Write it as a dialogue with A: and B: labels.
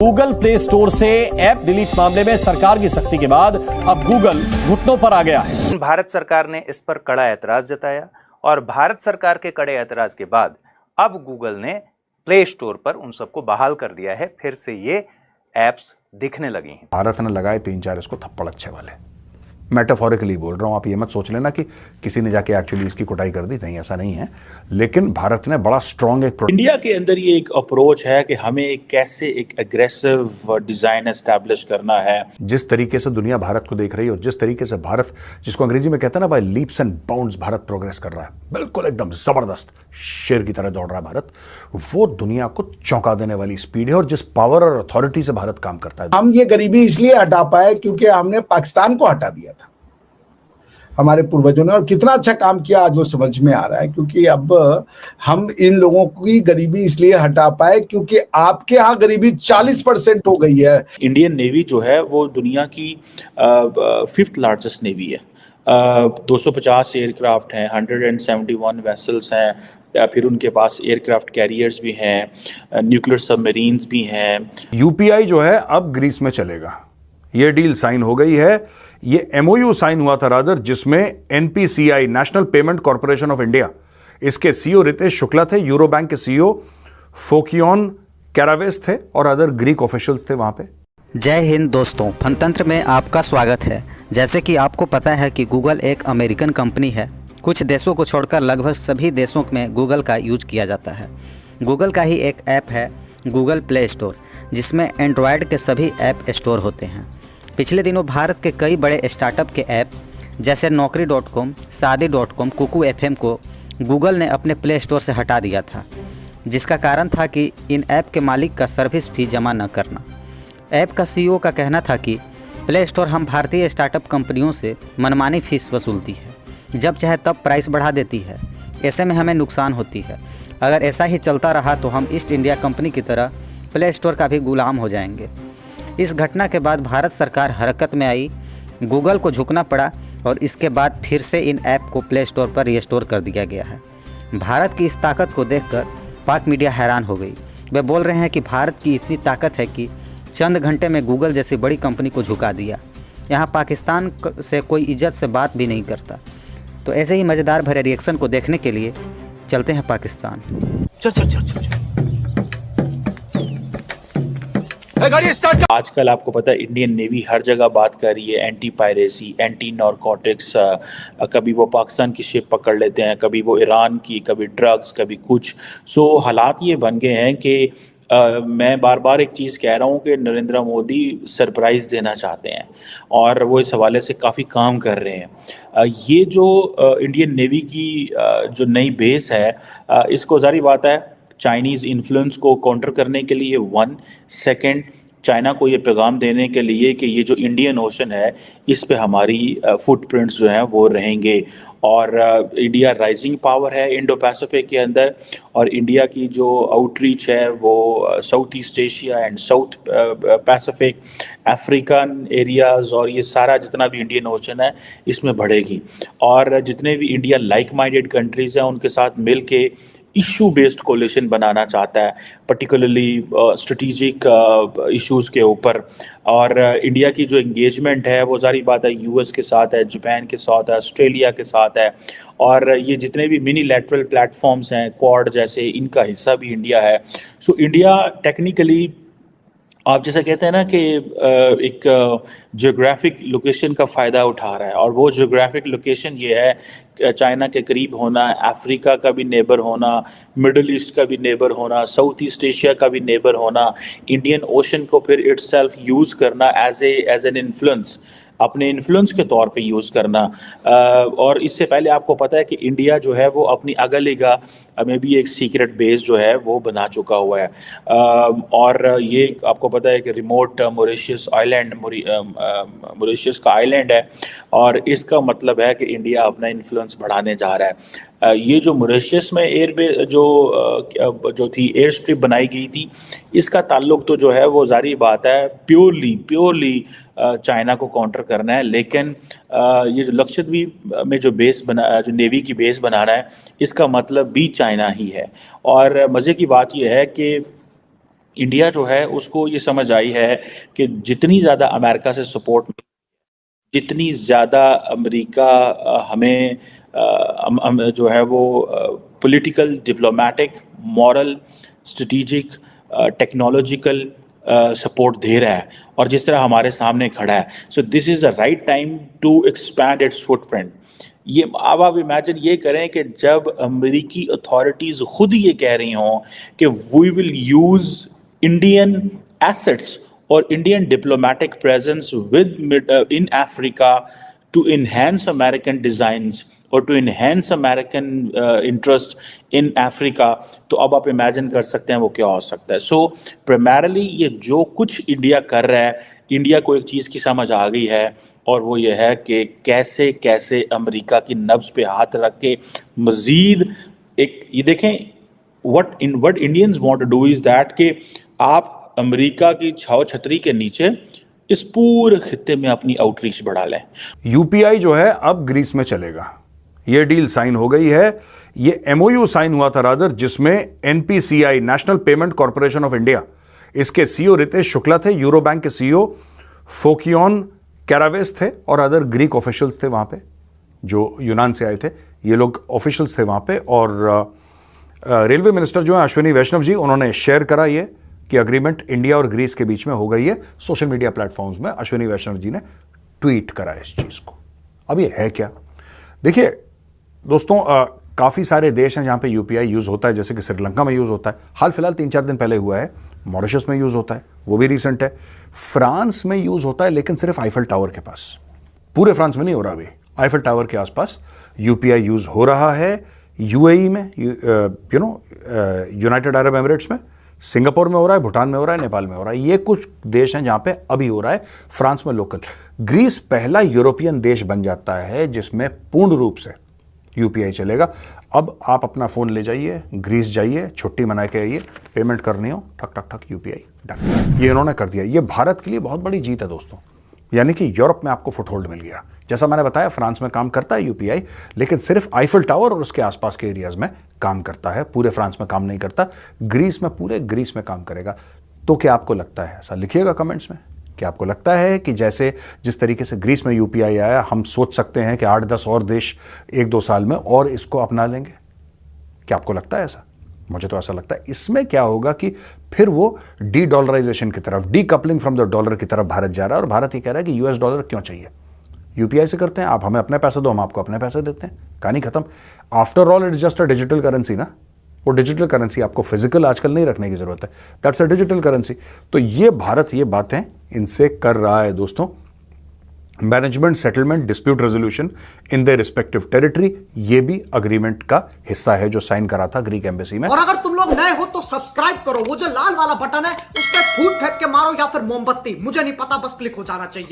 A: Google play store से app delete मामले में सरकार की सख्ती के बाद अब गूगल घुटनों पर आ गया है।
B: भारत सरकार ने इस पर कड़ा ऐतराज जताया और भारत सरकार के कड़े ऐतराज के बाद अब गूगल ने प्ले स्टोर पर उन सबको बहाल कर दिया है। फिर से ये एप्स दिखने लगी हैं।
C: भारत ने लगाए 3-4 इसको थप्पड़ अच्छे वाले। मेटाफोरिकली बोल रहा हूं, आप ये मत सोच लेना कि किसी ने जाके एक्चुअली इसकी कुटाई कर दी, नहीं, ऐसा नहीं है। लेकिन भारत ने बड़ा स्ट्रॉन्ग एक
D: इंडिया के अंदर ये एक अप्रोच है कि हमें कैसे एक एग्रेसिव डिजाइन एस्टैब्लिश करना है।
C: जिस तरीके से दुनिया भारत को देख रही है और जिस तरीके से भारत, जिसको अंग्रेजी में कहते हैं ना भाई, leaps and bounds Bharat progress कर रहा है, बिल्कुल एकदम जबरदस्त शेर की तरह दौड़ रहा है भारत। वो दुनिया को चौंका देने वाली स्पीड है और जिस पावर और अथॉरिटी से भारत काम करता है।
E: हम ये गरीबी इसलिए हटा पाए क्योंकि हमने पाकिस्तान को हटा दिया था हमारे पूर्वजों ने, और कितना अच्छा काम किया आज वो समझ में आ रहा है। क्योंकि अब हम इन लोगों की गरीबी इसलिए हटा पाए क्योंकि आपके यहाँ गरीबी 40% हो गई है।
D: इंडियन नेवी जो है वो दुनिया की 5th लार्जेस्ट नेवी है। 250 एयरक्राफ्ट हैं, 171 वेसल्स हैं, या फिर उनके पास एयरक्राफ्ट कैरियर्स भी हैं, न्यूक्लियर सबमरीन्स भी हैं।
C: यूपीआई जो है अब ग्रीस में चलेगा, ये डील साइन हो गई है। ये एमओयू साइन हुआ था रादर, जिसमें NPCI, national payment corporation of India, इसके सीईओ रितेश शुक्ला थे, यूरो बैंक के सीईओ फोकियोन कैरावेस थे और अदर ग्रीक ऑफिशियल्स थे वहां पे।
F: जय हिंद दोस्तों, फनतंत्र में आपका स्वागत है। जैसे कि आपको पता है कि गूगल एक अमेरिकन कंपनी है। कुछ देशों को छोड़कर लगभग सभी देशों में गूगल का यूज किया जाता है। गूगल का ही एक ऐप है गूगल प्ले स्टोर, जिसमें एंड्रॉयड के सभी ऐप स्टोर होते हैं। पिछले दिनों भारत के कई बड़े स्टार्टअप के ऐप जैसे Naukri.com, Shaadi.com, कुकू FM को गूगल ने अपने प्ले स्टोर से हटा दिया था, जिसका कारण था कि इन ऐप के मालिक का सर्विस फी जमा न करना। ऐप का सीईओ का कहना था कि प्ले स्टोर हम भारतीय स्टार्टअप कंपनियों से मनमानी फीस वसूलती है, जब चाहे तब प्राइस बढ़ा देती है, ऐसे में हमें नुकसान होती है। अगर ऐसा ही चलता रहा तो हम ईस्ट इंडिया कंपनी की तरह प्ले स्टोर का भी गुलाम हो जाएंगे। इस घटना के बाद भारत सरकार हरकत में आई, गूगल को झुकना पड़ा और इसके बाद फिर से इन ऐप को प्ले स्टोर पर रिस्टोर कर दिया गया है। भारत की इस ताकत को देखकर पाक मीडिया हैरान हो गई। वे बोल रहे हैं कि भारत की इतनी ताकत है कि चंद घंटे में गूगल जैसी बड़ी कंपनी को झुका दिया। यहाँ पाकिस्तान से कोई इज्जत से बात भी नहीं करता। तो ऐसे ही मज़ेदार भरे रिएक्शन को देखने के लिए चलते हैं पाकिस्तान।
D: चल। आजकल आपको पता है इंडियन नेवी हर जगह बात कर रही है एंटी पायरेसी, एंटी नारकोटिक्स। कभी वो पाकिस्तान की शिप पकड़ लेते हैं, कभी वो ईरान की, कभी ड्रग्स, कभी कुछ। सो हालात ये बन गए हैं कि मैं बार बार एक चीज़ कह रहा हूँ कि नरेंद्र मोदी सरप्राइज़ देना चाहते हैं और वो इस हवाले से काफ़ी काम कर रहे हैं। ये जो इंडियन नेवी की जो नई बेस है, इसको जारी बात है चाइनीज़ इन्फ्लुएंस को काउंटर करने के लिए, 1 सेकेंड चाइना को ये पैगाम देने के लिए कि ये जो इंडियन ओशन है इस पे हमारी फुटप्रिंट्स जो हैं वो रहेंगे। और इंडिया राइजिंग पावर है इंडो पैसिफिक के अंदर, और इंडिया की जो आउटरीच है वो south east Asia and south Pacific, African areas, और ये सारा जितना भी इंडियन ओशन है इसमें बढ़ेगी। और जितने भी इंडिया लाइक माइंडेड कंट्रीज़ हैं उनके साथ मिल के इशू बेस्ड कोलिशन बनाना चाहता है, पर्टिकुलरली स्ट्रेटिजिक इश्यूज़ के ऊपर। और इंडिया की जो इंगेजमेंट है वो जारी बात है यूएस के साथ है, जापान के साथ है, ऑस्ट्रेलिया के साथ है, और ये जितने भी मिनी लैटरल प्लेटफॉर्म्स हैं क्वाड जैसे, इनका हिस्सा भी इंडिया है। सो इंडिया टेक्निकली आप जैसे कहते हैं ना कि एक जियोग्राफिक लोकेशन का फ़ायदा उठा रहा है, और वो जियोग्राफिक लोकेशन ये है चाइना के करीब होना, अफ्रीका का भी नेबर होना, मिडल ईस्ट का भी नेबर होना, साउथ ईस्ट एशिया का भी नेबर होना, इंडियन ओशन को फिर इटसेल्फ यूज़ करना एज एन इन्फ्लुएंस, अपने इन्फ्लुएंस के तौर पे यूज़ करना। और इससे पहले आपको पता है कि इंडिया जो है वो अपनी अगलिगा में भी एक सीक्रेट बेस जो है वो बना चुका हुआ है। और ये आपको पता है कि रिमोट मॉरिशस आइलैंड, मॉरिशस का आइलैंड है, और इसका मतलब है कि इंडिया अपना इन्फ्लुएंस बढ़ाने जा रहा है। ये जो मॉरिशस में जो थी एयर स्ट्रिप बनाई गई थी, इसका ताल्लुक तो जो है वो जारी बात है प्योरली चाइना को काउंटर करना है। लेकिन ये जो लक्षद्वीप में जो नेवी की बेस बनाना है, इसका मतलब भी चाइना ही है। और मज़े की बात यह है कि इंडिया जो है उसको ये समझ आई है कि जितनी ज़्यादा अमेरिका से सपोर्ट, जितनी ज़्यादा अमेरिका हमें जो है वो political, diplomatic, moral, strategic, technological support दे रहा है और जिस तरह हमारे सामने खड़ा है, so this is the right time to expand its footprint. ये अब आप इमेजिन ये करें कि जब अमेरिकी अथॉरिटीज़ खुद ये कह रही हों कि we will use Indian assets or Indian diplomatic presence in Africa to enhance American designs or to enhance American interest in Africa, तो अब आप इमेजिन कर सकते हैं वो क्या हो सकता है। सो प्राइमरली ये जो कुछ इंडिया कर रहा है, इंडिया को एक चीज़ की समझ आ गई है और वो ये है कि कैसे कैसे अमेरिका की नब्ज़ पे हाथ रख के मज़ीद एक ये देखें, what Indians want to do is that कि आप अमेरिका की छाव छतरी के नीचे इस पूरे खित्ते में अपनी आउटरीच बढ़ा लें।
C: यूपीआई जो है अब ग्रीस में चलेगा, ये डील साइन हो गई है। ये एमओयू साइन हुआ था रादर, जिसमें NPCI national payment corporation of India, इसके सीईओ रितेश शुक्ला थे, यूरो बैंक के सीईओ फोकियोन कैरावेस थे और अदर ग्रीक ऑफिशियल्स थे वहां पे जो यूनान से आए थे। ये लोग ऑफिशियल्स थे वहां पे और रेलवे मिनिस्टर जो है अश्विनी वैष्णव जी, उन्होंने शेयर करा ये कि अग्रीमेंट इंडिया और ग्रीस के बीच में हो गई है। सोशल मीडिया प्लेटफॉर्म्स में अश्विनी वैष्णव जी ने ट्वीट करा इस चीज को। अब ये है क्या? देखिए दोस्तों, काफी सारे देश हैं जहां पे यूपीआई यूज होता है, जैसे कि श्रीलंका में यूज होता है, हाल फिलहाल 3-4 दिन पहले हुआ है। मॉरिशस में यूज होता है, वो भी रिसेंट है। फ्रांस में यूज होता है, लेकिन सिर्फ आईफल टावर के पास, पूरे फ्रांस में नहीं हो रहा। अभी आईफल टावर के आसपास यूपीआई यूज हो रहा है। यूएई में, यूनाइटेड अरब एमिरेट्स में, सिंगापुर में हो रहा है, भूटान में हो रहा है, नेपाल में हो रहा है। ये कुछ देश हैं जहां पे अभी हो रहा है। फ्रांस में लोकल। ग्रीस पहला यूरोपियन देश बन जाता है जिसमें पूर्ण रूप से यूपीआई चलेगा। अब आप अपना फोन ले जाइए, ग्रीस जाइए, छुट्टी मना के आइए, पेमेंट करनी हो, ठक ठक ठक यूपीआई डन। ये इन्होंने कर दिया। ये भारत के लिए बहुत बड़ी जीत है दोस्तों, यानी कि यूरोप में आपको फुटहोल्ड मिल गया। जैसा मैंने बताया, फ्रांस में काम करता है यूपीआई, लेकिन सिर्फ आईफल टावर और उसके आसपास के एरियाज में काम करता है, पूरे फ्रांस में काम नहीं करता। ग्रीस में, पूरे ग्रीस में काम करेगा। तो क्या आपको लगता है, ऐसा लिखिएगा कमेंट्स में, क्या आपको लगता है कि जैसे जिस तरीके से ग्रीस में यूपीआई आया, हम सोच सकते हैं कि 8-10 और देश 1-2 साल में और इसको अपना लेंगे? क्या आपको लगता है ऐसा? मुझे तो ऐसा लगता है। इसमें क्या होगा कि फिर वो डी डॉलराइजेशन की तरफ, D coupling from the dollar की तरफ भारत जा रहा है। और भारत ये कह रहा है कि यूएस डॉलर क्यों चाहिए, यूपीआई से करते हैं, आप हमें अपने पैसे दो, हम आपको अपने पैसे देते हैं, कहानी खत्म। After all it's just a digital currency ना। वो डिजिटल करेंसी, आपको फिजिकल आजकल नहीं रखने की जरूरत है, दैट्स अ डिजिटल करेंसी। तो ये भारत ये बातें इनसे कर रहा है दोस्तों। Management, settlement, dispute resolution in the respective territory, ये भी अग्रीमेंट का हिस्सा है जो साइन करा था ग्रीक एम्बेसी में।
G: और अगर तुम लोग नए हो तो सब्सक्राइब करो, वो जो लाल वाला बटन है उस पर फूट फेंक के मारो या फिर मोमबत्ती, मुझे नहीं पता, बस क्लिक हो जाना चाहिए।